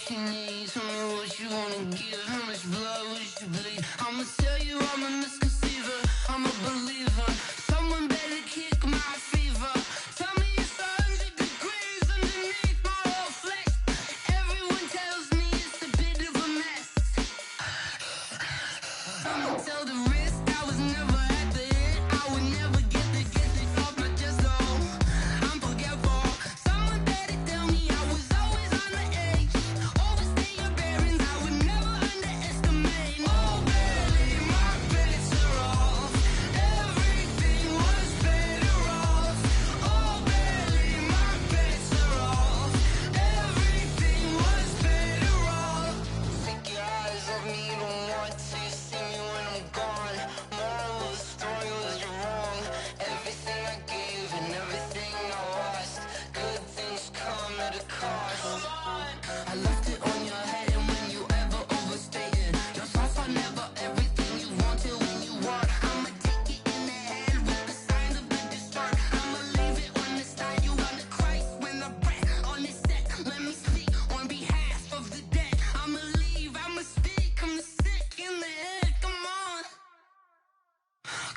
she needs. Tell me what you wanna give. How much blood would you bleed? I'ma tell you I'm a misconceiver. I'm a believer. Someone better kick my fever. Tell me it's 100 degrees underneath my whole flesh. Everyone tells me it's a bit of a mess. I'ma tell the risk I was never at the end. I would never get this off my chest though. I'm forgetful. Someone better tell me I was always on the edge. Overstay your bearings, I would never underestimate. Oh barely, my bets are off. Everything was better off. Oh barely, my bets are off. Everything was better off. Take your eyes off me, don't want to see me when I'm gone. Moral of the story was you're wrong. Everything I gave and everything I lost. Good things come at a cost. I left it on your head, and when you ever overstay it, your thoughts are never everything you wanted when you want. I'ma take it in the head with the signs of the distort. I'ma leave it on the side. You on the Christ when the breath on this set. Let me speak on behalf of the dead. I'ma leave, I'ma speak. I'm sick in the head. Come on,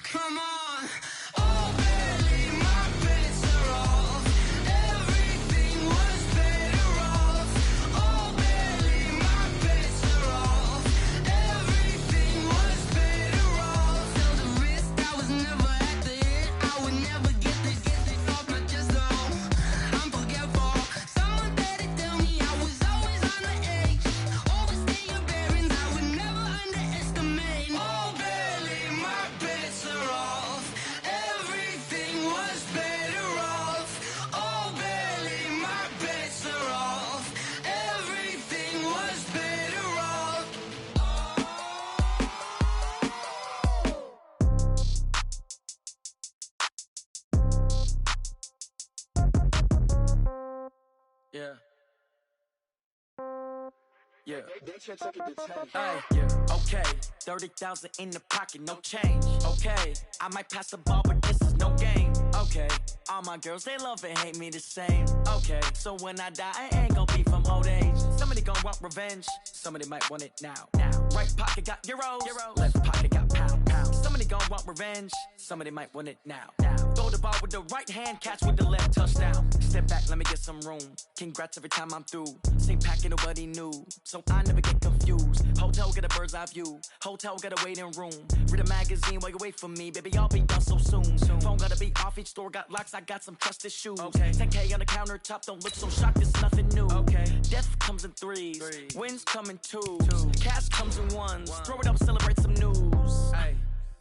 come on. Oh, barely, my bets are off. Everything was better off. Oh, barely, my bets are off. Everything was better off. Tell the risk I was never at the end. I would never get this off my chest though. I'm forgetful. Someone better tell me I was always on the edge. Overstay your bearings, I would never underestimate. Oh, barely, my bets are off. Everything was better off. Oh, barely, my bets are off. Everything was better off. Yeah. Yeah. Hey, yeah. Okay, 30,000 in the pocket, no change. Okay, I might pass the ball, but this is no game. Okay, all my girls, they love and hate me the same. Okay, so when I die, I ain't gon' be from old age. Somebody gon' want revenge, somebody might want it now. Right pocket got euros, left pocket got pound. Somebody gon' want revenge, somebody might want it now. Throw the ball with the right hand, catch with the left, touchdown. Step back, let me get some room. Congrats every time I'm through. Same packet, nobody knew, so I never get confused. Hotel get a bird's eye view. Hotel got a waiting room. Read a magazine while you wait for me, baby. I'll be done so soon. Phone gotta be off. Each store got locks. I got some trusted shoes. 10K on the countertop. Don't look so shocked. It's nothing new. Death comes in threes. Wins come in twos. Cash comes in ones. Throw it up, celebrate some news.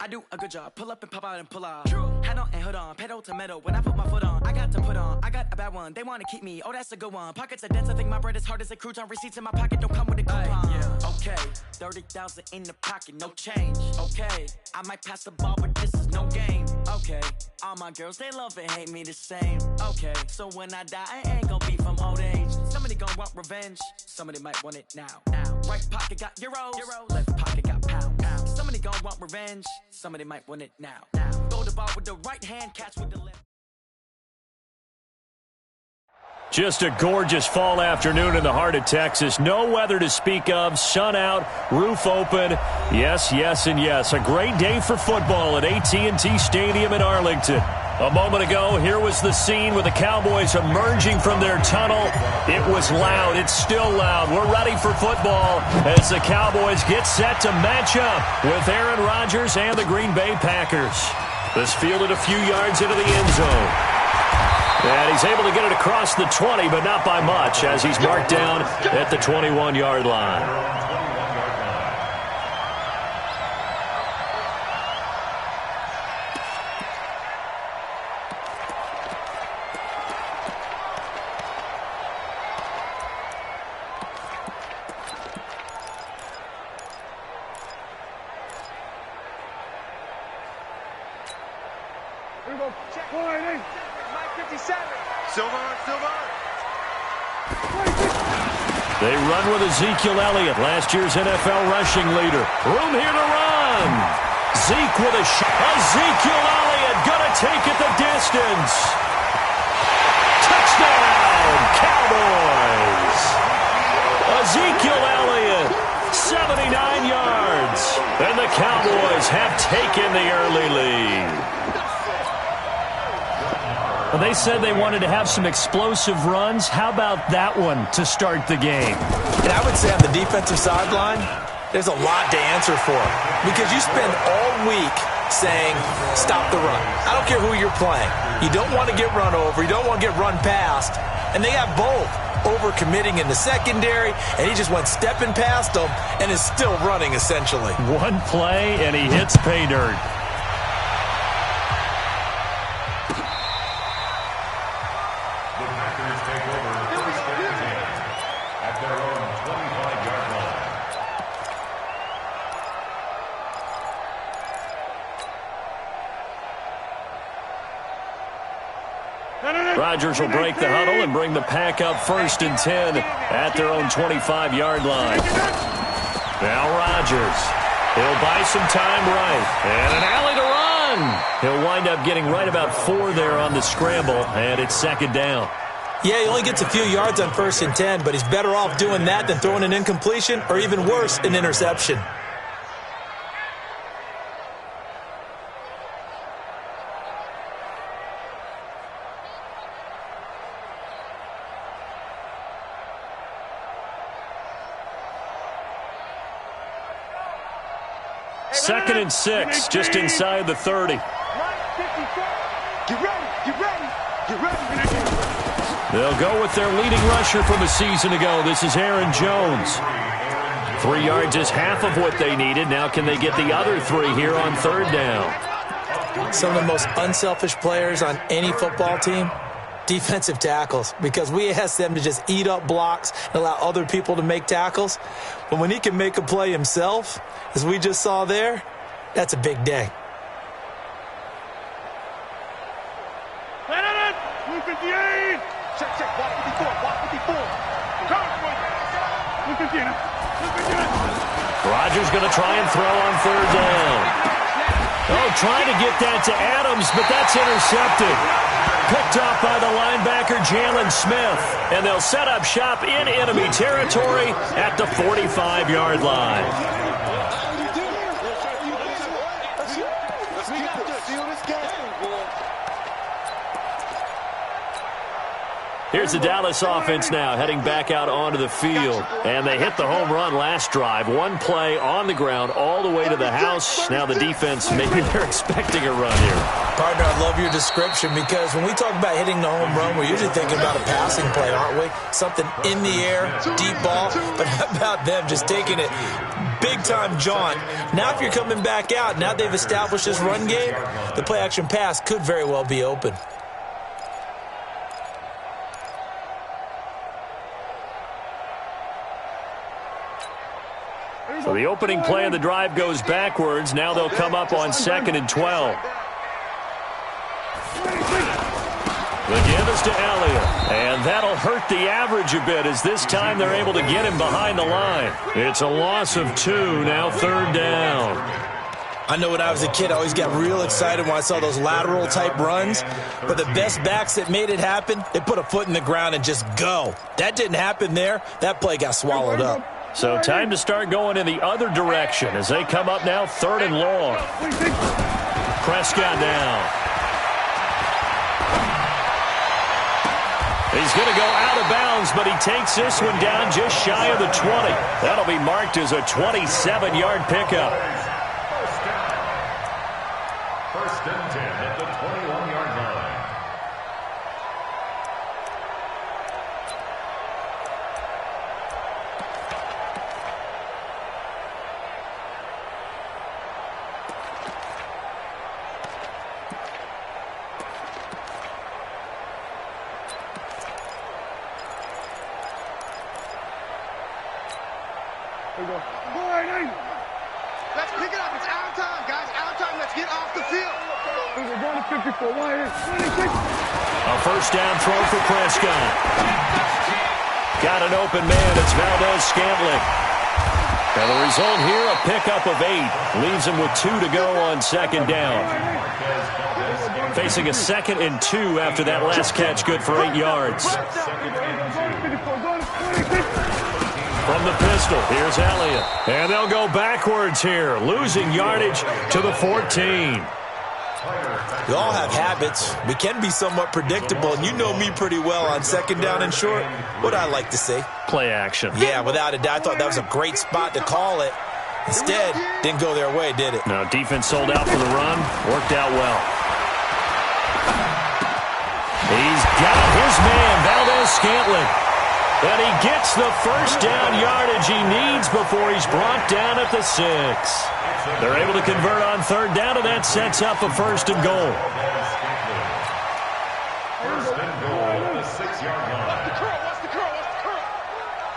I do a good job. Pull up and pop out and pull out. Head on and hood on. Pedal to metal. When I put my foot on, I got to put on. I got a bad one. They want to keep me. Oh, that's a good one. Pockets are dense. I think my bread is hard as a crouton. Receipts in my pocket don't come with a coupon. Okay, 30,000 in the pocket, no change. Okay, I might pass the ball, but this is no game. Okay, all my girls, they love and hate me the same. Okay, so when I die, I ain't gon' be from old age. Somebody gon' want revenge. Somebody might want it now. Right pocket got euros. Left pocket got pound. Somebody gon' want revenge. Somebody might want it now. Throw the ball with the right hand, catch with the left. Just a gorgeous fall afternoon in the heart of Texas. No weather to speak of. Sun out, roof open. Yes, yes, and yes. A great day for football at AT&T Stadium in Arlington. A moment ago, here was the scene with the Cowboys emerging from their tunnel. It was loud. It's still loud. We're ready for football as the Cowboys get set to match up with Aaron Rodgers and the Green Bay Packers. This fielded a few yards into the end zone. And he's able to get it across the 20, but not by much, as he's marked down at the 21-yard line. They run with Ezekiel Elliott, last year's NFL rushing leader. Room here to run. Zeke with a shot. Ezekiel Elliott gonna take it the distance. Touchdown, Cowboys. the Cowboys have taken the early lead. Well, they said they wanted to have some explosive runs. How about that one to start the game? And I would say on the defensive sideline, there's a lot to answer for. Because you spend all week saying, stop the run. I don't care who you're playing. You don't want to get run over. You don't want to get run past. And they got both. Over-committing in the secondary, and he just went stepping past them and is still running, essentially. One play, and he hits pay dirt. The Packers take over first and 10 at their own 25-yard line. Rodgers will break the huddle and bring the Pack up first and 10 at their own 25-yard line. Now Rodgers. He'll buy some time right. And an alley to run. He'll wind up getting right about 4 there on the scramble, and it's second down. Yeah, he only gets a few yards on first and 10, but he's better off doing that than throwing an incompletion or even worse, an interception. Second and 6, just inside the 30. Get ready, get ready, get ready. They'll go with their leading rusher from a season ago. This is Aaron Jones. 3 yards is half of what they needed. Now can they get the other 3 here on third down? Some of the most unselfish players on any football team, defensive tackles, because we ask them to just eat up blocks and allow other people to make tackles. But when he can make a play himself, as we just saw there, that's a big day. Rodgers going to try and throw on third down. Oh, trying to get that to Adams, but that's intercepted. Picked off by the linebacker, Jalen Smith. And they'll set up shop in enemy territory at the 45-yard line. Here's the Dallas offense now heading back out onto the field. And they hit the home run last drive. One play on the ground all the way to the house. Now the defense, maybe they're expecting a run here. Partner, I love your description because when we talk about hitting the home run, we're usually thinking about a passing play, aren't we? Something in the air, deep ball. But how about them just taking it big-time jaunt? Now if you're coming back out, now they've established this run game, the play-action pass could very well be open. So the opening play of the drive goes backwards. Now they'll come up on 2nd and 12. The give is to Elliott. And that'll hurt the average a bit as this time they're able to get him behind the line. It's a loss of 2, now third down. I know when I was a kid, I always got real excited when I saw those lateral-type runs. But the best backs that made it happen, they put a foot in the ground and just go. That didn't happen there. That play got swallowed up. So time to start going in the other direction as they come up now 3rd and long. Prescott down. He's going to go out of bounds, but he takes this one down just shy of the 20. That'll be marked as a 27-yard pickup. First and 10 at the 21-yard line. Let's pick it up. It's our time, guys. Our time. Let's get off the field. A first down throw for Prescott. Got an open man. It's Valdez-Scantling. And the result here, a pickup of 8. Leaves him with 2 to go on 2nd down. Facing a 2nd and 2 after that last catch, good for 8 yards. From the pistol, here's Elliott. And they'll go backwards here, losing yardage to the 14. We all have habits. We can be somewhat predictable, and you know me pretty well on second down and short. What I like to say? Play action. Yeah, without a doubt. I thought that was a great spot to call it. Instead, didn't go their way, did it? No, defense sold out for the run. Worked out well. He's got his man, Valdez-Scantling. And he gets the first down yardage he needs before he's brought down at the 6. They're able to convert on third down, and that sets up a first and goal. First and goal at the 6-yard line. What's the curl?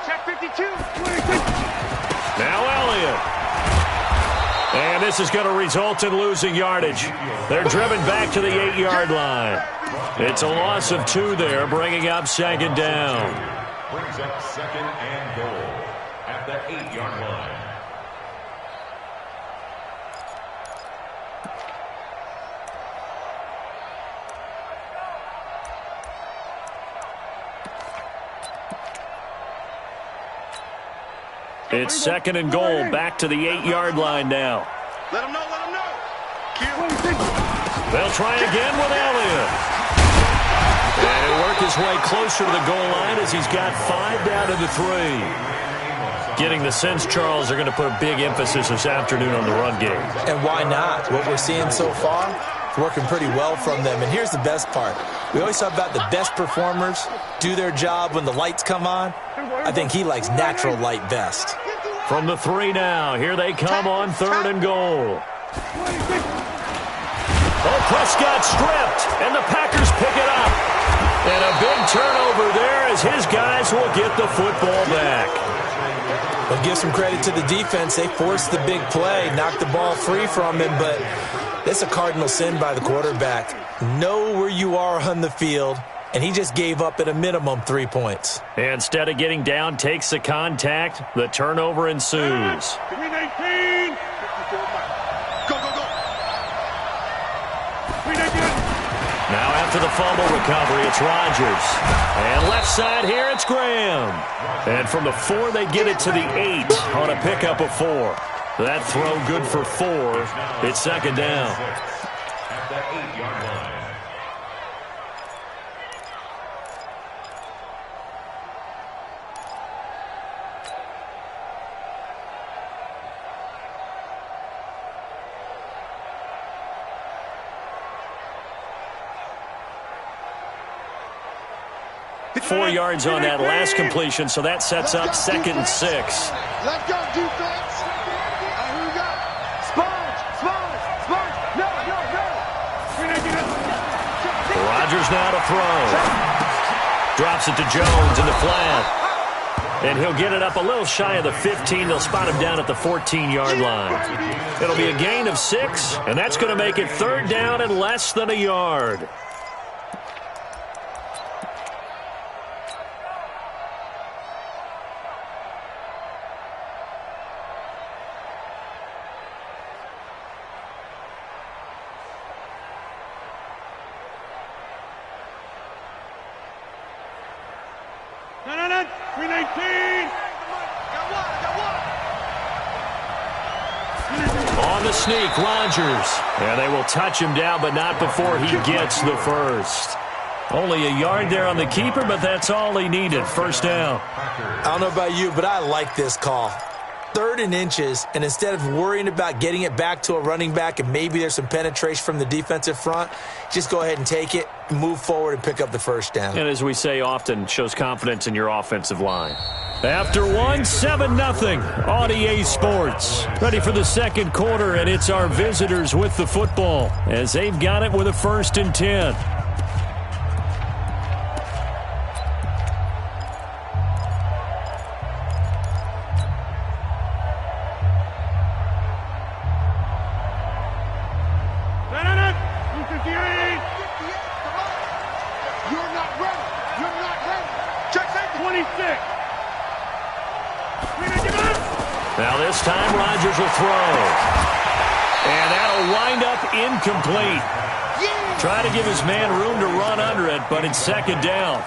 Check 52. Now Elliott. And this is going to result in losing yardage. They're driven back to the 8-yard line. It's a loss of 2 there, bringing up second down. Brings up second and goal at the 8-yard line. It's second and goal, back to the 8-yard line now. Let him know. They'll try again with Elliott. And he'll work his way closer to the goal line as he's got 5 down to the 3. Getting the sense, Charles, they're going to put a big emphasis this afternoon on the run game. And why not? What we're seeing so far, it's working pretty well from them. And here's the best part. We always talk about the best performers do their job when the lights come on. I think he likes natural light best. From the 3 now, here they come on third and goal. Oh, Prescott stripped, and the Packers pick it up. And a big turnover there as his guys will get the football back. But give some credit to the defense. They forced the big play, knocked the ball free from him, but it's a cardinal sin by the quarterback. Know where you are on the field, and he just gave up at a minimum 3 points. Instead of getting down, takes the contact. The turnover ensues. Now after the fumble recovery, it's Rodgers. And left side here, it's Graham. And from the 4, they get it to the 8 on a pickup of 4. That throw good for 4. It's second down. At the 8-yard line. Four yards on that last completion, so that sets up second and 6. Let's go, defense. Here we go. Sponge. No. Rodgers now to throw. Drops it to Jones in the flat. And he'll get it up a little shy of the 15. They'll spot him down at the 14-yard line. It'll be a gain of 6, and that's going to make it third down and less than a yard. No. 319. On the sneak, Rodgers. And they will touch him down, but not before he gets the first. Only a yard there on the keeper, but that's all he needed. First down. I don't know about you, but I like this call. 3rd and inches, and instead of worrying about getting it back to a running back and maybe there's some penetration from the defensive front, just go ahead and take it, move forward, and pick up the first down. And as we say often, shows confidence in your offensive line. After 1, 7-0 on EA Sports. Ready for the second quarter, and it's our visitors with the football as they've got it with a 1st and 10. Now this time Rodgers will throw. And that'll wind up incomplete. Try to give his man room to run under it, but it's second down.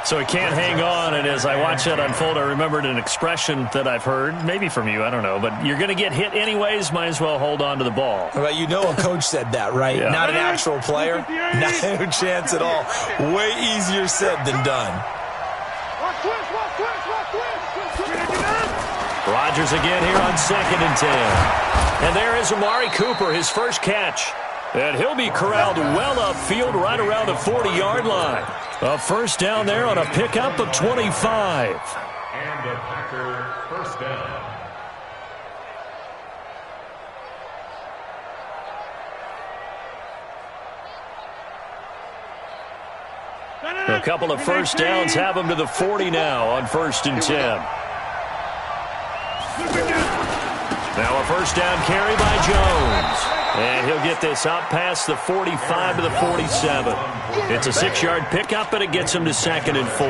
So he can't hang on, and as I watch that unfold, I remembered an expression that I've heard, maybe from you, I don't know, but you're going to get hit anyways, might as well hold on to the ball. Well, you know a coach said that, right? Yeah. Not an actual player. No chance at all. Way easier said than done. Rodgers again here on 2nd and 10. And there is Amari Cooper, his first catch. And he'll be corralled well upfield right around the 40-yard line. A first down there on a pickup of 25. And a Packer first down. A couple of first downs have him to the 40 now on 1st and 10. Now a first down carry by Jones. And he'll get this up past the 45 to the 47. It's a 6-yard pickup, and it gets him to 2nd and 4.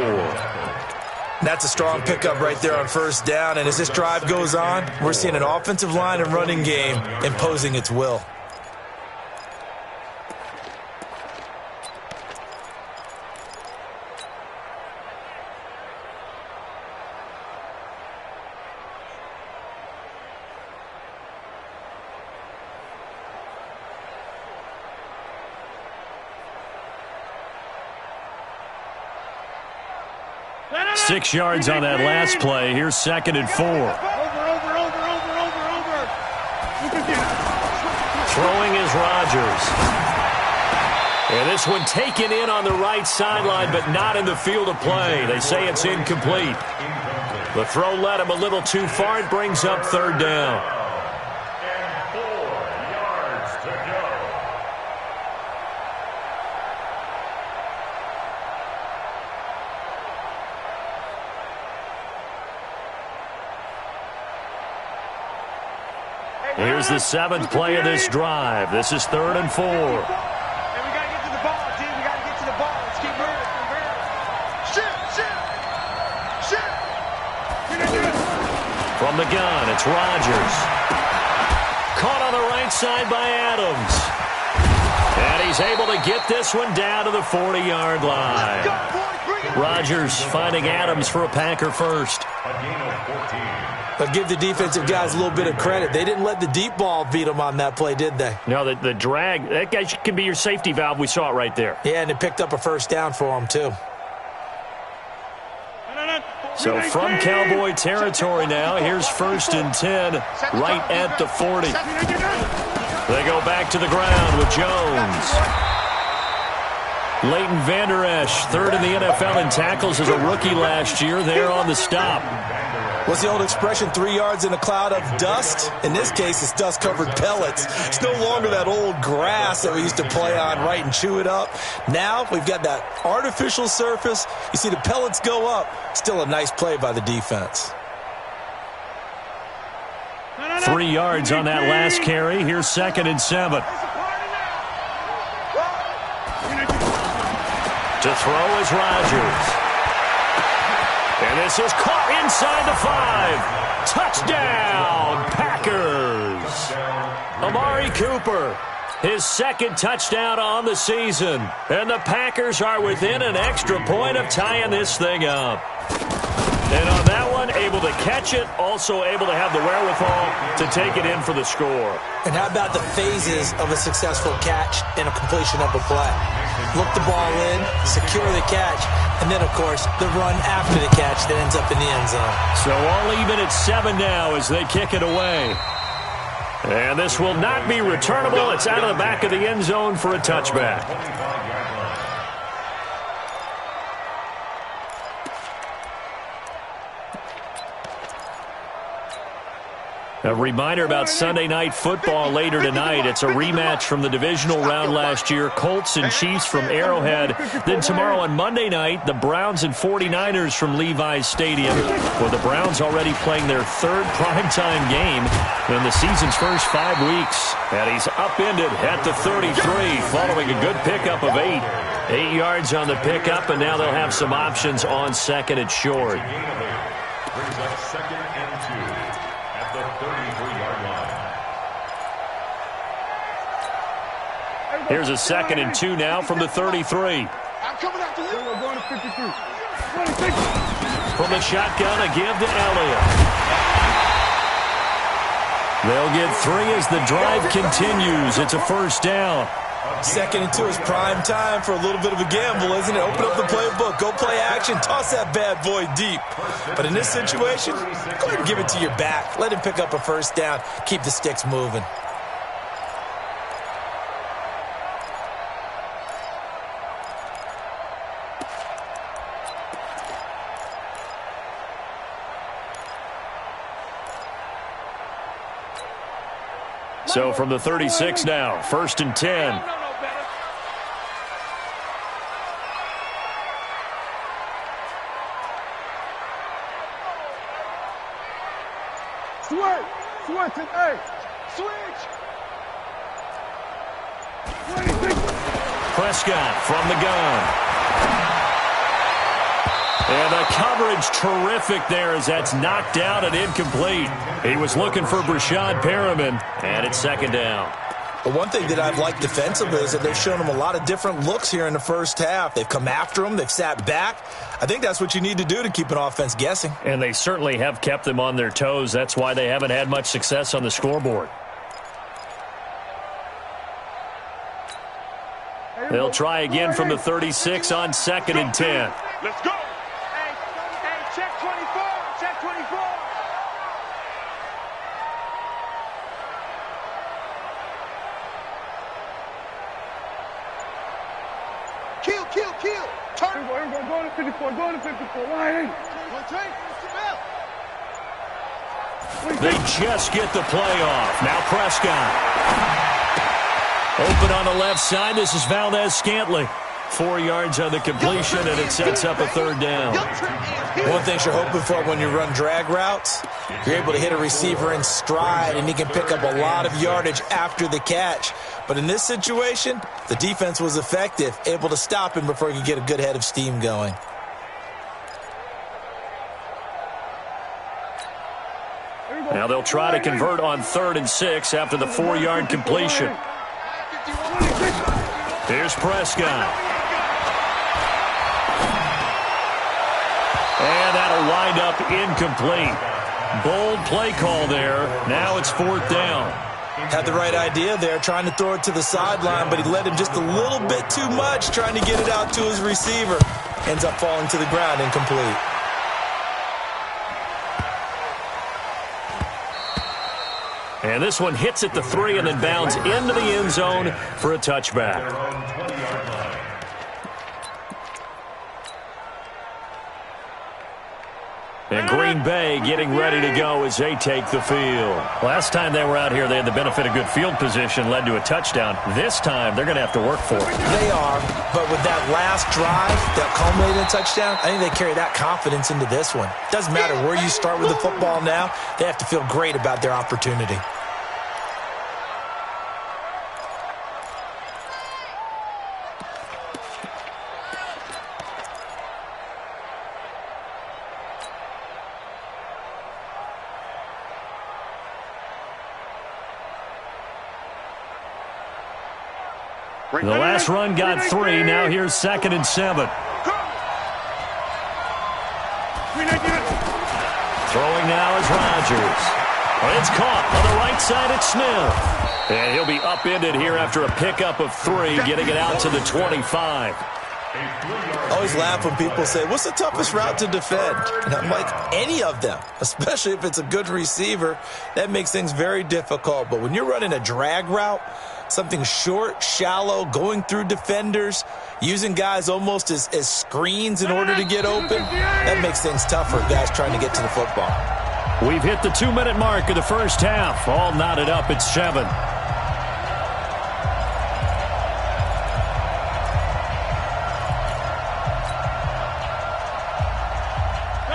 That's a strong pickup right there on first down. And as this drive goes on, we're seeing an offensive line and running game imposing its will. Six yards on that last play. Here's 2nd and 4. Throwing is Rodgers. And this one taken in on the right sideline, but not in the field of play. They say it's incomplete. The throw led him a little too far. It brings up 3rd down. And 4 yards to go. Here's the 7th play of this drive. This is 3rd and 4. Hey, we got to get to the ball, team. We got to get to the ball. Let's keep moving. Shit. From the gun, it's Rodgers. Caught on the right side by Adams. And he's able to get this one down to the 40-yard line. Rodgers finding Adams for a Packer first. A gain of 14. But give the defensive guys a little bit of credit. They didn't let the deep ball beat them on that play, did they? No, the drag, that guy can be your safety valve. We saw it right there. Yeah, and it picked up a first down for them, too. So from Cowboy territory now, here's 1st and 10, right at the 40. They go back to the ground with Jones. Leighton Vander Esch, 3rd in the NFL in tackles as a rookie last year, there on the stop. What's the old expression, 3 yards in a cloud of dust? In this case, it's dust-covered pellets. It's no longer that old grass that we used to play on, right, and chew it up. Now we've got that artificial surface. You see the pellets go up. Still a nice play by the defense. 3 yards on that last carry. Here's 2nd and 7. To throw is Rodgers. And this is caught inside the 5. Touchdown, Packers. Amari Cooper, his 2nd touchdown on the season. And the Packers are within an extra point of tying this thing up. And on that one, able to catch it, also able to have the wherewithal to take it in for the score. And how about the phases of a successful catch and a completion of a play? Look the ball in, secure the catch, and then, of course, the run after the catch that ends up in the end zone. So all even at 7 now as they kick it away. And this will not be returnable. It's out of the back of the end zone for a touchback. A reminder about Sunday Night Football later tonight. It's a rematch from the divisional round last year. Colts and Chiefs from Arrowhead. Then tomorrow on Monday night, the Browns and 49ers from Levi's Stadium. With the Browns already playing their 3rd primetime game in the season's first 5 weeks. And he's upended at the 33 following a good pickup of 8. 8 yards on the pickup, and now they'll have some options on 2nd and short. Brings up 2nd and 2 at the 33-yard line. Here's a 2nd and 2 now from the 33. I'm coming after you. We're going to 53. From the shotgun, a give to Elliott. They'll get 3 as the drive continues. It's a first down. 2nd and 2 is prime time for a little bit of a gamble, isn't it? Open up the playbook, go play action, toss that bad boy deep. But in this situation, go ahead and give it to your back. Let him pick up a first down, keep the sticks moving. So from the 36 now, 1st and 10. Prescott from the gun. And the coverage terrific there as that's knocked down and incomplete. He was looking for Brashad Perriman, and it's 2nd down. But one thing that I've liked defensively is that they've shown him a lot of different looks here in the first half. They've come after him. They've sat back. I think that's what you need to do to keep an offense guessing. And they certainly have kept them on their toes. That's why they haven't had much success on the scoreboard. They'll try again from the 36 on 2nd and 10. Let's go. Hey, check 24. Check 24. Kill. Turn. Go to 54. Why? They just get the play off. Now Prescott. Open on the left side. This is Valdez-Scantling. 4 yards on the completion, and it sets up a 3rd down. One thing you're hoping for when you run drag routes, you're able to hit a receiver in stride, and he can pick up a lot of yardage after the catch. But in this situation, the defense was effective, able to stop him before he could get a good head of steam going. Now they'll try to convert on 3rd and 6 after the 4-yard completion. Here's Prescott. And that'll wind up incomplete. Bold play call there. Now it's 4th down. Had the right idea there, trying to throw it to the sideline, but he led him just a little bit too much, trying to get it out to his receiver. Ends up falling to the ground, incomplete. And this one hits at the 3 and then bounds into the end zone for a touchback. And Green Bay getting ready to go as they take the field. Last time they were out here, they had the benefit of good field position, led to a touchdown. This time, they're going to have to work for it. They are, but with that last drive that culminated in a touchdown, I think they carry that confidence into this one. Doesn't matter where you start with the football now, they have to feel great about their opportunity. The last run got 3. Now here's 2nd and 7. Throwing now is Rodgers. It's caught on the right side at Smith. And he'll be upended here after a pickup of 3, getting it out to the 25. I always laugh when people say, what's the toughest route to defend? And I'm like, any of them, especially if it's a good receiver. That makes things very difficult. But when you're running a drag route, something short, shallow, going through defenders, using guys almost as screens in order to get open, that makes things tougher, guys trying to get to the football. We've hit the 2-minute mark of the first half. All knotted up at 7.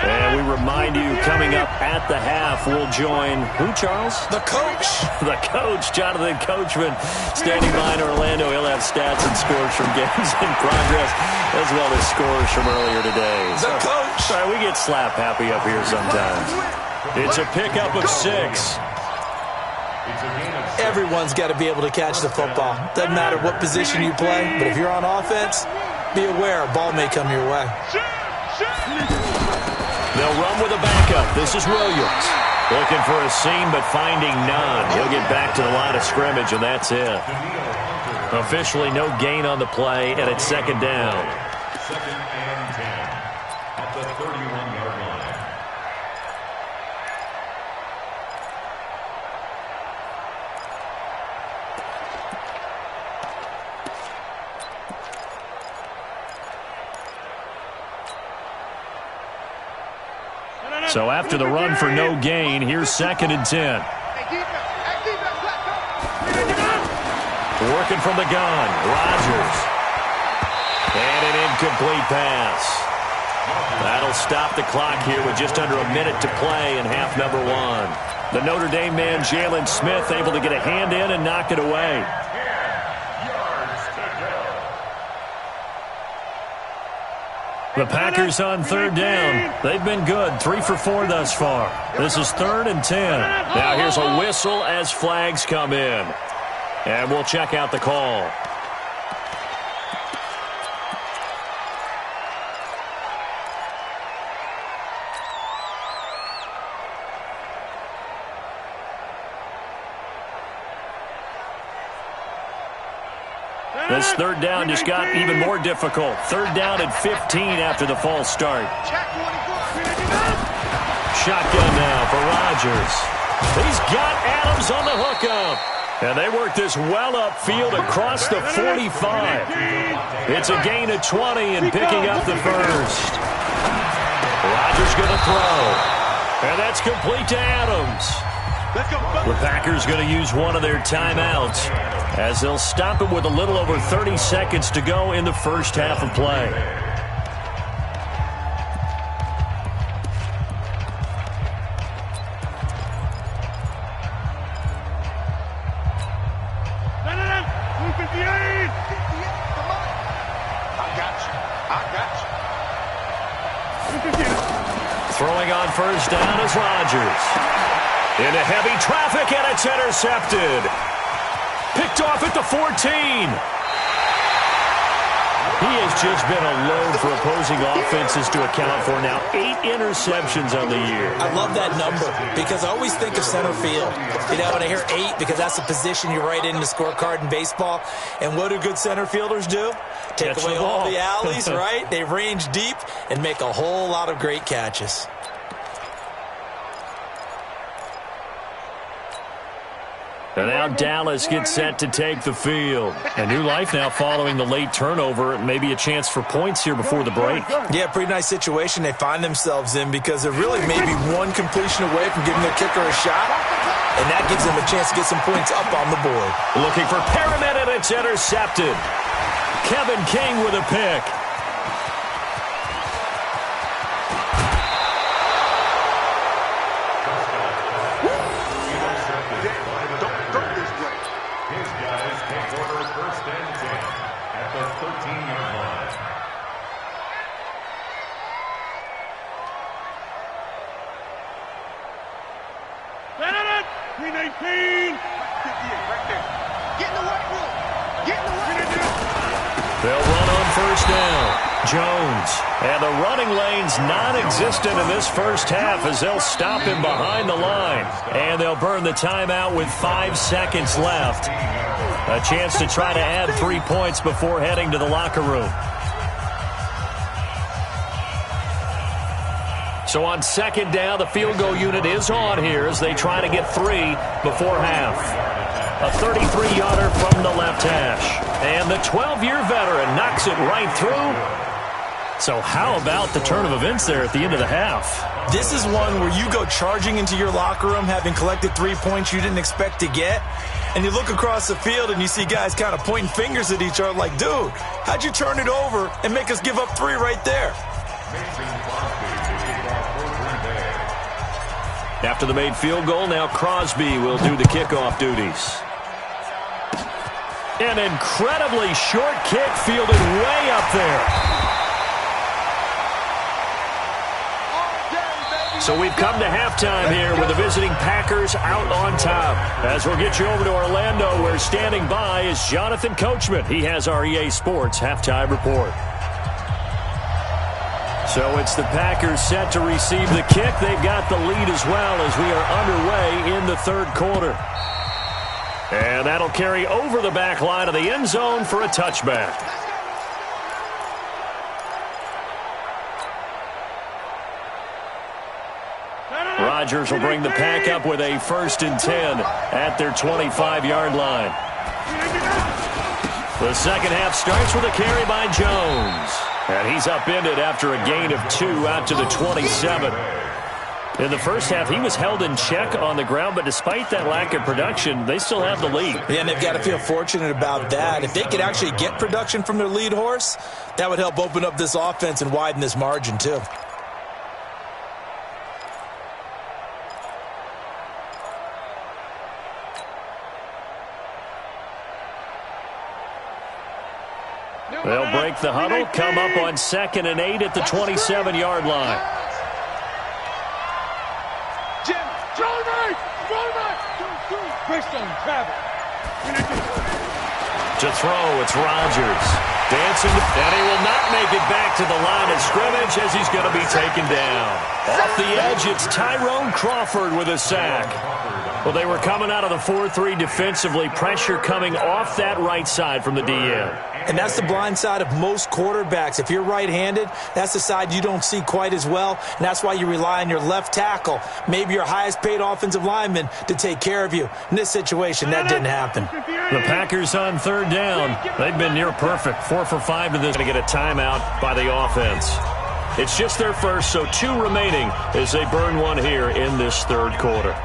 And we remind you, coming up at the half, we'll join who, Charles? The coach. The coach, Jonathan Coachman, standing by in Orlando. He'll have stats and scores from games in progress, as well as scores from earlier today. The coach. Sorry, we get slap happy up here sometimes. It's a pickup of 6. Everyone's got to be able to catch the football. Doesn't matter what position you play, but if you're on offense, be aware a ball may come your way. They'll run with a backup. This is Williams. Looking for a seam, but finding none. He'll get back to the line of scrimmage, and that's it. Officially no gain on the play, and it's second down. Second and 10 at the 31-yard line. So after the run for no gain, here's second and 10. Working from the gun, Rodgers. And an incomplete pass. That'll stop the clock here with just under a minute to play in half number one. The Notre Dame man, Jalen Smith, able to get a hand in and knock it away. The Packers on third down. They've been good, 3 for 4 thus far. This is third and 10. Now here's a whistle as flags come in. And we'll check out the call. This third down just got even more difficult. Third down at 15 after the false start. Shotgun now for Rodgers. He's got Adams on the hookup. And they work this well upfield across the 45. It's a gain of 20 and picking up the first. Rodgers going to throw. And that's complete to Adams. The Packers going to use one of their timeouts as they'll stop it with a little over 30 seconds to go in the first half of play. Throwing on first down is Rodgers. Into heavy traffic, and it's intercepted. Picked off at the 14. He has just been a load for opposing offenses to account for now. 8 interceptions on the year. I love that number because I always think of center field. You know, when I hear 8, because that's the position you write in the scorecard in baseball. And what do good center fielders do? Take away all the alleys, right? They range deep and make a whole lot of great catches. And now Dallas gets set to take the field. A new life now following the late turnover. Maybe a chance for points here before the break. Yeah, pretty nice situation they find themselves in because they're really maybe one completion away from giving their kicker a shot. And that gives them a chance to get some points up on the board. Looking for Perriman, and it's intercepted. Kevin King with a pick. They'll run on first down. Jones. And the running lane's non-existent in this first half as they'll stop him behind the line. And they'll burn the timeout with 5 seconds left. A chance to try to add 3 points before heading to the locker room. So on second down, the field goal unit is on here as they try to get 3 before half. A 33-yarder from the left hash. And the 12-year veteran knocks it right through. So how about the turn of events there at the end of the half? This is one where you go charging into your locker room having collected 3 points you didn't expect to get. And you look across the field and you see guys kind of pointing fingers at each other like, dude, how'd you turn it over and make us give up 3 right there? After the made field goal, now Crosby will do the kickoff duties. An incredibly short kick fielded way up there. So we've come to halftime here with the visiting Packers out on top. As we'll get you over to Orlando, where standing by is Jonathan Coachman. He has our EA Sports halftime report. So it's the Packers set to receive the kick. They've got the lead as well as we are underway in the third quarter. And that'll carry over the back line of the end zone for a touchback. Rodgers will bring the Pack up with a 1st and 10 at their 25-yard line. The second half starts with a carry by Jones. And he's upended after a gain of 2 out to the 27. In the first half, he was held in check on the ground, but despite that lack of production, they still have the lead. Yeah, and they've got to feel fortunate about that. If they could actually get production from their lead horse, that would help open up this offense and widen this margin, too. They'll break the huddle, come up on 2nd and 8 at the 27-yard line. Jim, To throw, it's Rodgers. Dancing, and he will not make it back to the line of scrimmage as he's going to be taken down. Off the edge, it's Tyrone Crawford with a sack. Well, they were coming out of the 4-3 defensively. Pressure coming off that right side from the DN. And that's the blind side of most quarterbacks. If you're right-handed, that's the side you don't see quite as well, and that's why you rely on your left tackle, maybe your highest-paid offensive lineman, to take care of you. In this situation, that didn't happen. The Packers on 3rd down. They've been near perfect. 4 for 5 to this. Going to get a timeout by the offense. It's just their first, so 2 remaining as they burn one here in this third quarter.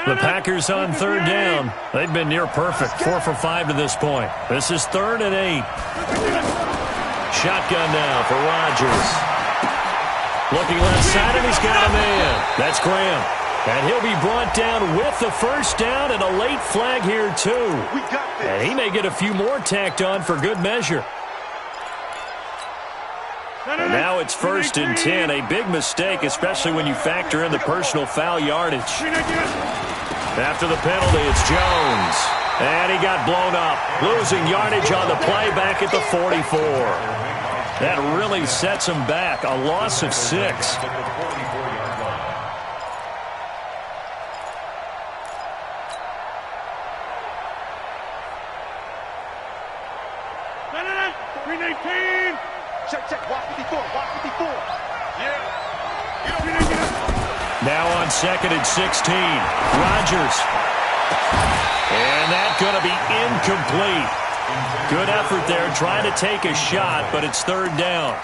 The Packers on 3rd down. They've been near perfect. 4 for 5 to this point. This is 3rd and 8. Shotgun now for Rodgers. Looking left side, and he's got a man. That's Graham. And he'll be brought down with the first down and a late flag here, too. And he may get a few more tacked on for good measure. And now it's 1st and 10. A big mistake, especially when you factor in the personal foul yardage. After the penalty, it's Jones. And he got blown up. Losing yardage on the play back at the 44. That really sets him back. A loss of 6. Now on 2nd and 16. Rodgers. And that's going to be incomplete. Good effort there trying to take a shot, but it's 3rd down.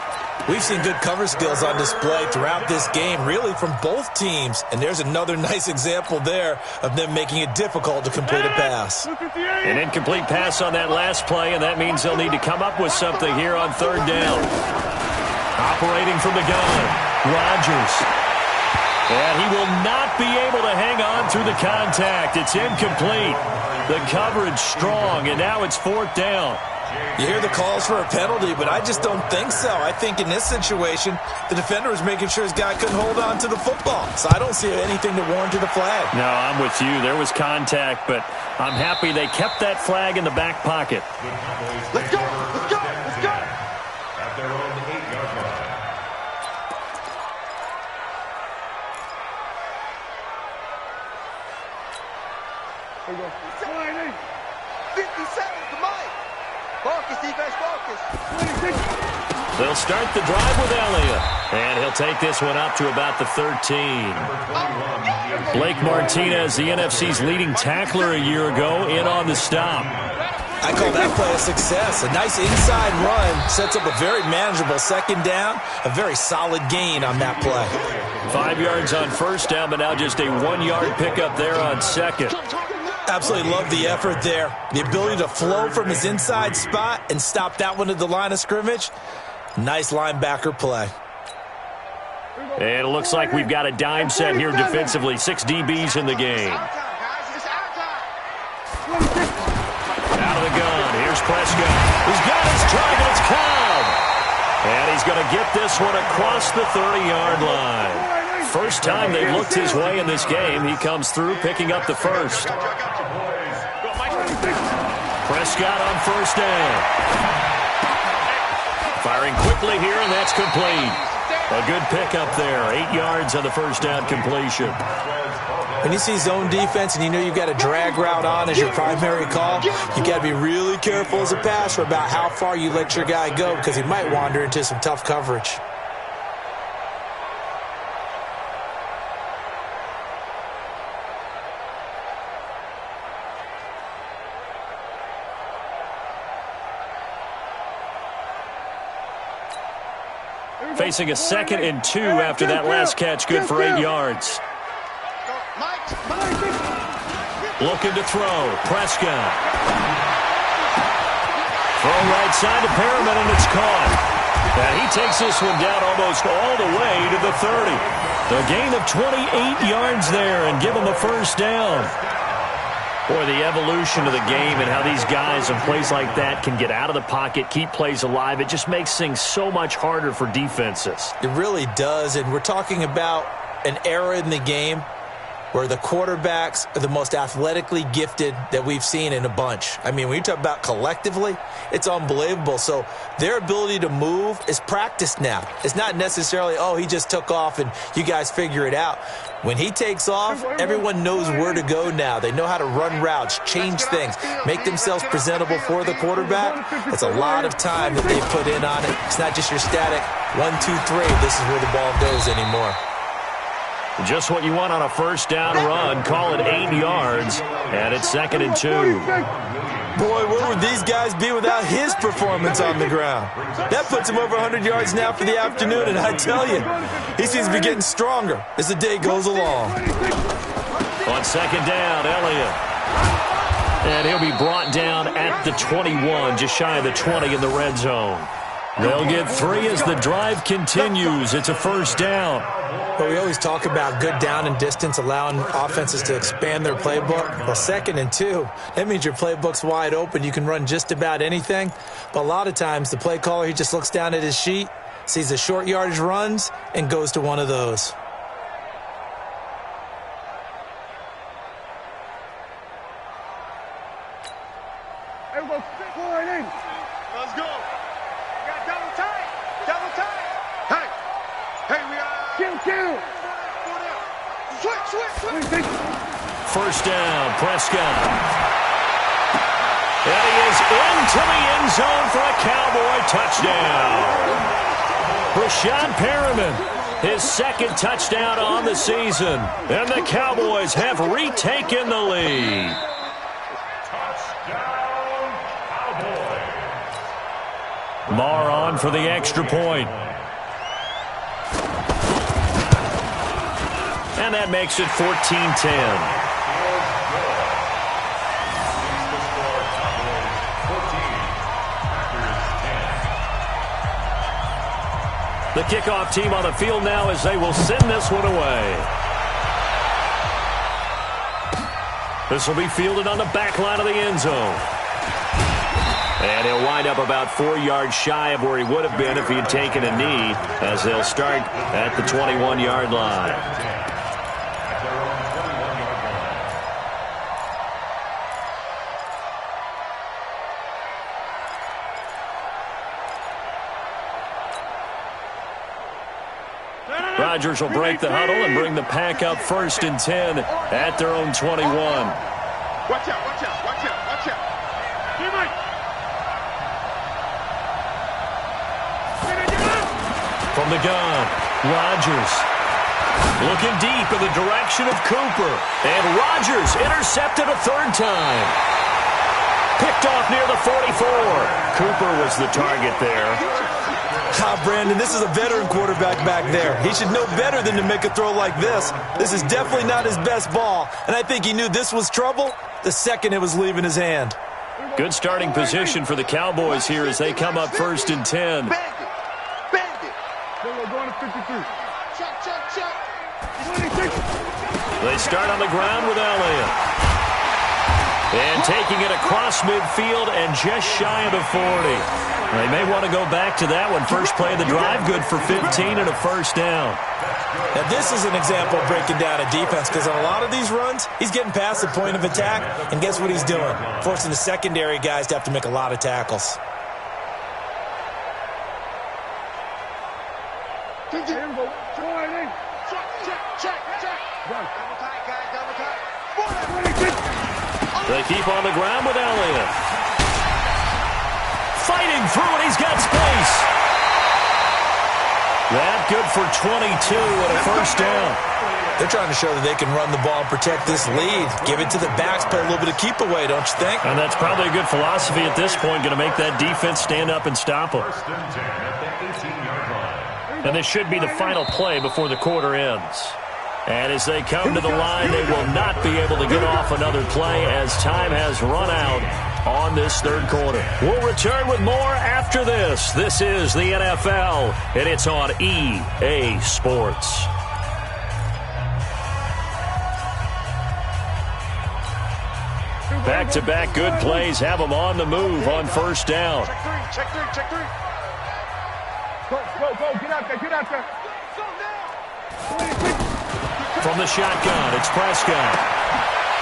We've seen good cover skills on display throughout this game, really from both teams. And there's another nice example there of them making it difficult to complete a pass. An incomplete pass on that last play, and that means they'll need to come up with something here on 3rd down. Operating from the gun, Rodgers. And he will not be able to hang on through the contact. It's incomplete. The coverage strong, and now it's 4th down. You hear the calls for a penalty, but I just don't think so. I think in this situation, the defender was making sure his guy couldn't hold on to the football. So I don't see anything to warrant the flag. No, I'm with you. There was contact, but I'm happy they kept that flag in the back pocket. Let's go! Let's go! Let's go! At their own 8-yard line. There you go. 50 seconds to Mike. Focus, defense, focus. They'll start the drive with Elliott. And he'll take this one up to about the 13. Blake Martinez, the NFC's leading tackler a year ago, in on the stop. I call that play a success. A nice inside run sets up a very manageable 2nd down. A very solid gain on that play. 5 yards on 1st down, but now just a 1-yard pickup there on 2nd. Absolutely love the effort there. The ability to flow from his inside spot and stop that one at the line of scrimmage. Nice linebacker play. And it looks like we've got a dime set here defensively. 6 DBs in the game. Out of the gun. Here's Prescott. He's got his target. It's Cobb. And he's going to get this one across the 30-yard line. First time they've looked his way in this game. He comes through, picking up the first. Prescott on first down. Firing quickly here, and that's complete. A good pickup there. 8 yards on the first down completion. When you see zone defense and you know you've got a drag route on as your primary call, you got to be really careful as a passer about how far you let your guy go because he might wander into some tough coverage. Facing a 2nd and 2 after that last catch, good for 8 yards. Looking to throw. Prescott. Throw right side to Perriman, and it's caught. And he takes this one down almost all the way to the 30. The gain of 28 yards there and give him the first down. Boy, the evolution of the game and how these guys in plays like that can get out of the pocket, keep plays alive, it just makes things so much harder for defenses. It really does, and we're talking about an era in the game where the quarterbacks are the most athletically gifted that we've seen in a bunch. I mean, when you talk about collectively, it's unbelievable. So their ability to move is practiced now. It's not necessarily, oh, he just took off and you guys figure it out. When he takes off, everyone knows where to go now. They know how to run routes, change things, make themselves presentable for the quarterback. It's a lot of time that they put in on it. It's not just your static 1, 2, 3. This is where the ball goes anymore. Just what you want on a first down run. Call it 8 yards, and it's 2nd and 2. Boy, where would these guys be without his performance on the ground? That puts him over 100 yards now for the afternoon, and I tell you, he seems to be getting stronger as the day goes along. On 2nd down, Elliott. And he'll be brought down at the 21, just shy of the 20 in the red zone. They'll get 3 as the drive continues. It's a first down. But we always talk about good down and distance, allowing offenses to expand their playbook. Well, 2nd and 2, that means your playbook's wide open. You can run just about anything. But a lot of times, the play caller, he just looks down at his sheet, sees the short yardage runs, and goes to one of those. Let's go. We got double tight. Double tight. Hey, we are. Kill. Switch. First down, Prescott. And he is into the end zone for a Cowboy touchdown. Rashad Perriman, his 2nd touchdown on the season. And the Cowboys have retaken the lead. Marr on for the extra point. And that makes it 14-10. The kickoff team on the field now as they will send this one away. This will be fielded on the back line of the end zone. And he'll wind up about 4 yards shy of where he would have been if he had taken a knee, as they'll start at the 21-yard line. Rodgers will break the huddle and bring the pack up 1st and 10 at their own 21. Watch out. From the gun, Rodgers looking deep in the direction of Cooper. And Rodgers intercepted a 3rd time. Picked off near the 44. Cooper was the target there. Brandon, this is a veteran quarterback back there. He should know better than to make a throw like this. This is definitely not his best ball, and I think he knew this was trouble the second it was leaving his hand. Good starting position for the Cowboys here as they come up 1st and 10. Bend it. Going to 53. Check. 26. They start on the ground with Elliott. And taking it across midfield and just shy of the 40. They may want to go back to that one. First play of the drive, good for 15 and a first down. Now, this is an example of breaking down a defense because on a lot of these runs, he's getting past the point of attack, and guess what he's doing? Forcing the secondary guys to have to make a lot of tackles. They keep on the ground with Elliott. Fighting through it, he's got space. That good for 22 and a first down. They're trying to show that they can run the ball and protect this lead. Give it to the backs, play a little bit of keep away, don't you think? And that's probably a good philosophy at this point, going to make that defense stand up and stop them. And this should be the final play before the quarter ends. And as they come to the line, they will not be able to get off another play as time has run out on this third quarter. We'll return with more after this. This is the NFL, and it's on EA Sports. Back-to-back good plays have them on the move on first down. Check three. Go, get out there. From the shotgun, it's Prescott.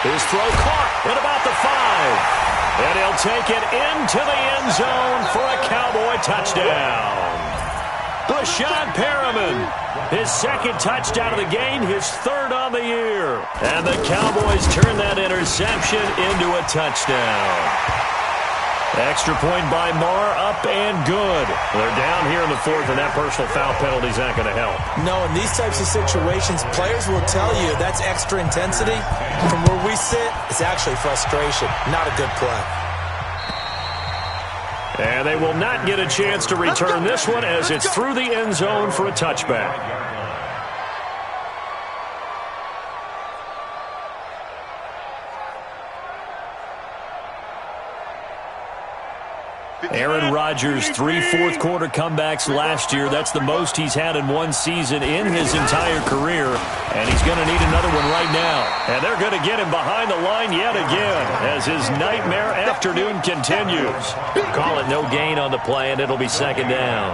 His throw caught at about the 5. And he'll take it into the end zone for a Cowboy touchdown. Brashad Perriman, his second touchdown of the game, his third on the year. And the Cowboys turn that interception into a touchdown. Extra point by Marr, up and good. They're down here in the fourth, and that personal foul penalty is not going to help. No, in these types of situations, players will tell you that's extra intensity. From where we sit, it's actually frustration, not a good play. And they will not get a chance to return this one as it's through the end zone for a touchback. Aaron Rodgers, 3 fourth-quarter comebacks last year. That's the most he's had in one season in his entire career. And he's going to need another one right now. And they're going to get him behind the line yet again as his nightmare afternoon continues. Call it no gain on the play, and it'll be second down.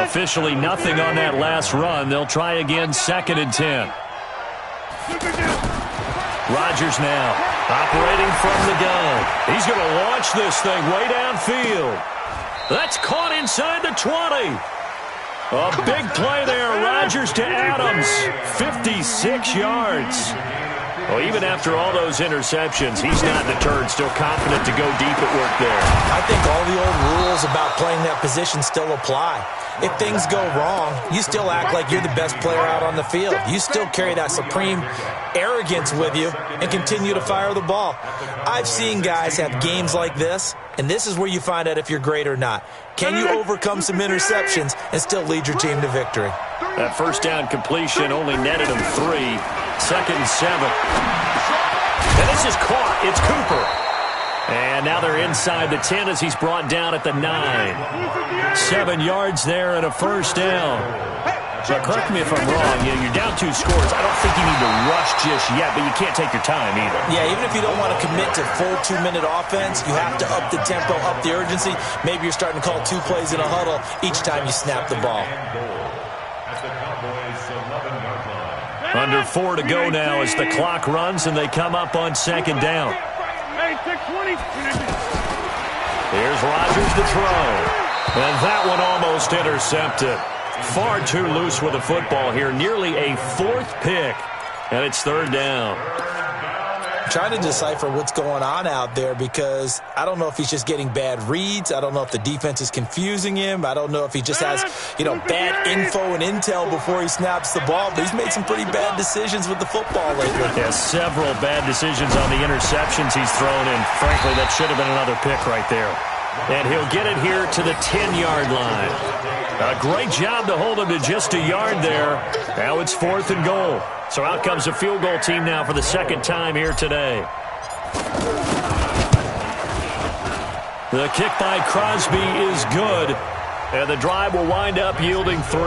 Officially nothing on that last run. They'll try again, second and 10. Rodgers now operating from the gun. He's going to launch this thing way downfield. That's caught inside the 20. A big play there. Rodgers to Adams. 56 yards. Well, even after all those interceptions, he's not deterred. Still confident to go deep at work there. I think all the old rules about playing that position still apply. If things go wrong, you still act like you're the best player out on the field. You still carry that supreme arrogance with you and continue to fire the ball. I've seen guys have games like this, and this is where you find out if you're great or not. Can you overcome some interceptions and still lead your team to victory? That first down completion only netted him 3. Second and 7. And this is caught. It's Cooper. And now they're inside the 10 as he's brought down at the 9. 7 yards there and a first down. Now, correct me if I'm wrong. You're down 2 scores. I don't think you need to rush just yet, but you can't take your time either. Yeah, even if you don't want to commit to full 2-minute offense, you have to up the tempo, up the urgency. Maybe you're starting to call 2 plays in a huddle each time you snap the ball. Under 4 to go now as the clock runs and they come up on second down. Here's Rodgers to throw. And that one almost intercepted. Far too loose with the football here. Nearly a 4th pick. And it's third down. I'm trying to decipher what's going on out there because I don't know if he's just getting bad reads. I don't know if the defense is confusing him. I don't know if he just has, bad info and intel before he snaps the ball. But he's made some pretty bad decisions with the football lately. Yeah, several bad decisions on the interceptions he's thrown, and frankly, that should have been another pick right there. And he'll get it here to the 10-yard line. A great job to hold him to just a yard there. Now it's 4th and goal. So out comes a field goal team now for the second time here today. The kick by Crosby is good. And the drive will wind up yielding 3.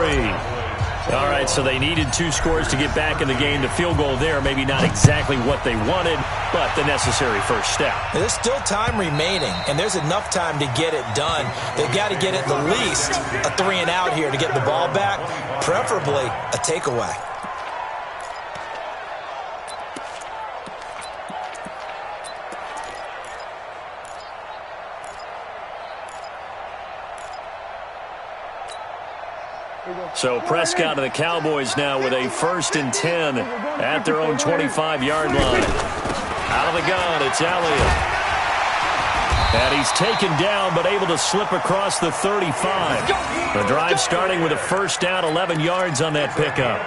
All right, so they needed 2 scores to get back in the game. The field goal there, maybe not exactly what they wanted, but the necessary first step. There's still time remaining, and there's enough time to get it done. They've got to get at the least a 3-and-out here to get the ball back, preferably a takeaway. So Prescott and the Cowboys now with a 1st and 10 at their own 25-yard line. Out of the gun, it's Elliott. And he's taken down but able to slip across the 35. The drive starting with a 1st down, 11 yards on that pickup.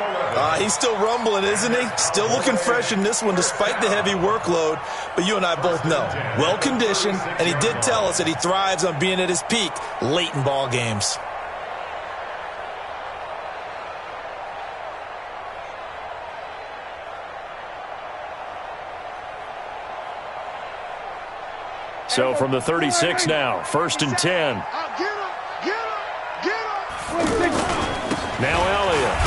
He's still rumbling, isn't he? Still looking fresh in this one despite the heavy workload. But you and I both know, well-conditioned, and he did tell us that he thrives on being at his peak late in ball games. So from the 36 now, 1st and 10. Now Elliott.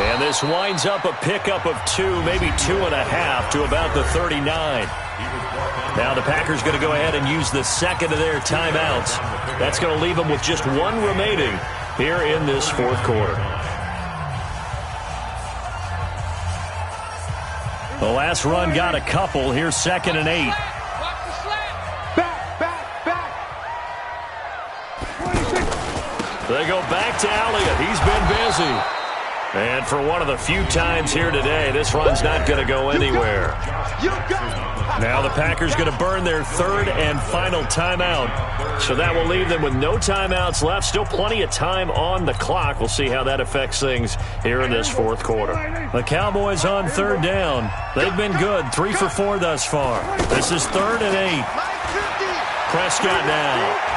And this winds up a pickup of 2, maybe 2.5 to about the 39. Now the Packers going to go ahead and use the second of their timeouts. That's going to leave them with just 1 remaining here in this 4th quarter. The last run got a couple. Here's 2nd and 8. They go back to Elliott. He's been busy. And for one of the few times here today, this run's not going to go anywhere. Now the Packers going to burn their 3rd and final timeout. So that will leave them with no timeouts left. Still plenty of time on the clock. We'll see how that affects things here in this 4th quarter. The Cowboys on 3rd down. They've been good. 3 for 4 thus far. This is 3rd and 8. Prescott now.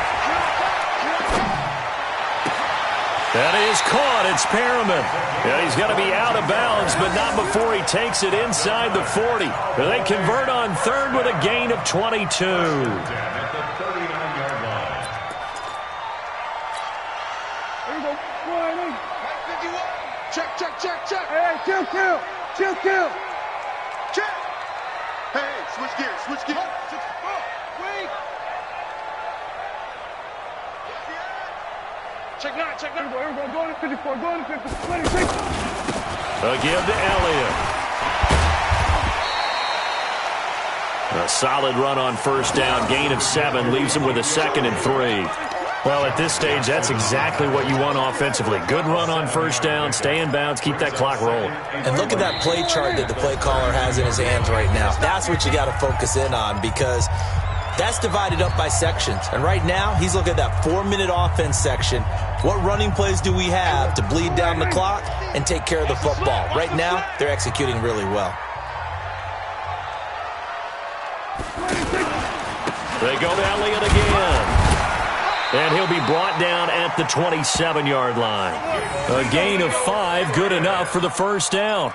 That is caught. It's Perriman. Yeah, he's got to be out of bounds, but not before he takes it inside the 40. They convert on 3rd with a gain of 22. Check. Hey, chill. Check. Hey, switch gears. Wait. Check 9. Here we go. Go to 54. Go to 50. 26. Give to Elliott. A solid run on 1st down. Gain of 7 leaves him with a 2nd and 3. Well, at this stage, that's exactly what you want offensively. Good run on 1st down. Stay in bounds. Keep that clock rolling. And look at that play chart that the play caller has in his hands right now. That's what you got to focus in on because that's divided up by sections. And right now, he's looking at that 4-minute offense section. What running plays do we have to bleed down the clock and take care of the football? Right now, they're executing really well. They go to Elliott again. And he'll be brought down at the 27-yard line. A gain of 5, good enough for the 1st down.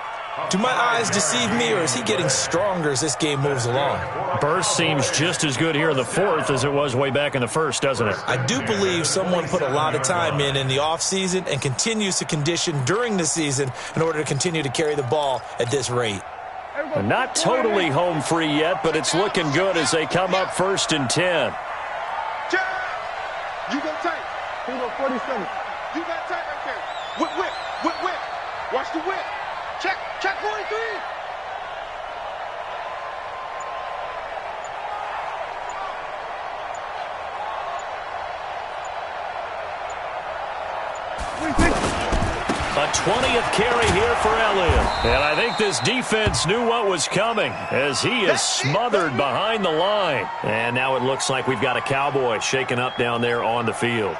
Do my eyes deceive me, or is he getting stronger as this game moves along? Burst seems just as good here in the 4th as it was way back in the 1st, doesn't it? I do believe someone put a lot of time in the offseason and continues to condition during the season in order to continue to carry the ball at this rate. Not totally home free yet, but it's looking good as they come up 1st and 10. You go tight. Here we go, 47. You got tight right there. Whip. Watch the whip. Check 43. A 20th carry here for Elliott. And I think this defense knew what was coming as he is smothered behind the line. And now it looks like we've got a Cowboy shaken up down there on the field.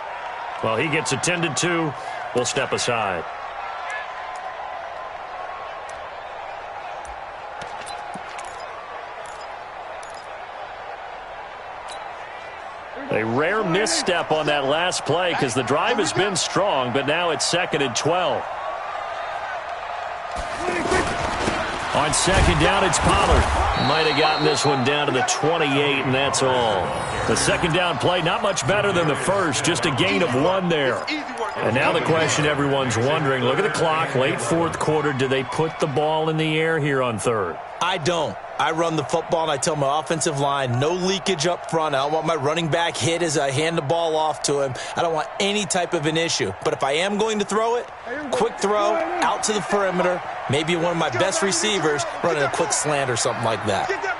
Well, he gets attended to. We'll step aside. A rare misstep on that last play because the drive has been strong, but now it's 2nd and 12. On 2nd down, it's Pollard. Might have gotten this one down to the 28, and that's all. The 2nd down play, not much better than the 1st, just a gain of 1 there. And now the question everyone's wondering, look at the clock, late fourth quarter, do they put the ball in the air here on third? I don't. I run the football, and I tell my offensive line, no leakage up front. I don't want my running back hit as I hand the ball off to him. I don't want any type of an issue. But if I am going to throw it, quick throw, out to the perimeter, maybe one of my best receivers running a quick slant or something like that.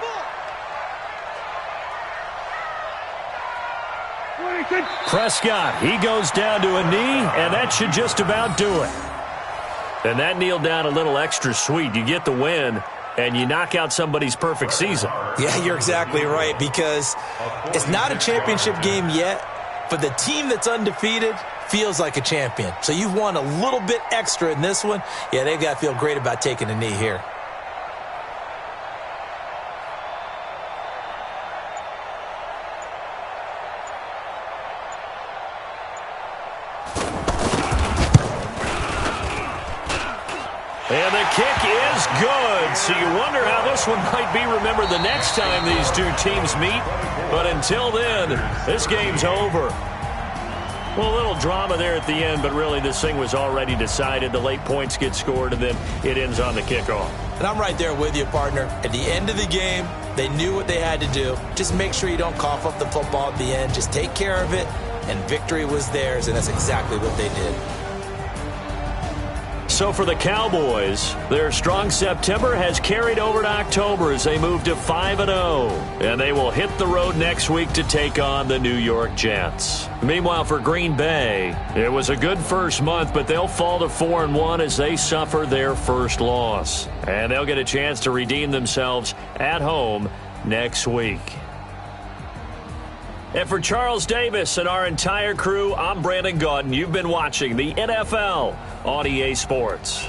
Prescott, he goes down to a knee, and that should just about do it. And that kneel down a little extra sweet. You get the win, and you knock out somebody's perfect season. Yeah, you're exactly right, because it's not a championship game yet, but the team that's undefeated feels like a champion. So you've won a little bit extra in this one. Yeah, they've got to feel great about taking a knee here. And the kick is good, so you wonder how this one might be remembered the next time these two teams meet. But until then, this game's over. Well, a little drama there at the end, but really this thing was already decided. The late points get scored, and then it ends on the kickoff. And I'm right there with you, partner. At the end of the game, they knew what they had to do. Just make sure you don't cough up the football at the end. Just take care of it, and victory was theirs, and that's exactly what they did. So for the Cowboys, their strong September has carried over to October as they move to 5-0. And they will hit the road next week to take on the New York Jets. Meanwhile, for Green Bay, it was a good first month, but they'll fall to 4-1 as they suffer their first loss. And they'll get a chance to redeem themselves at home next week. And for Charles Davis and our entire crew, I'm Brandon Gaudin. You've been watching the NFL on EA Sports.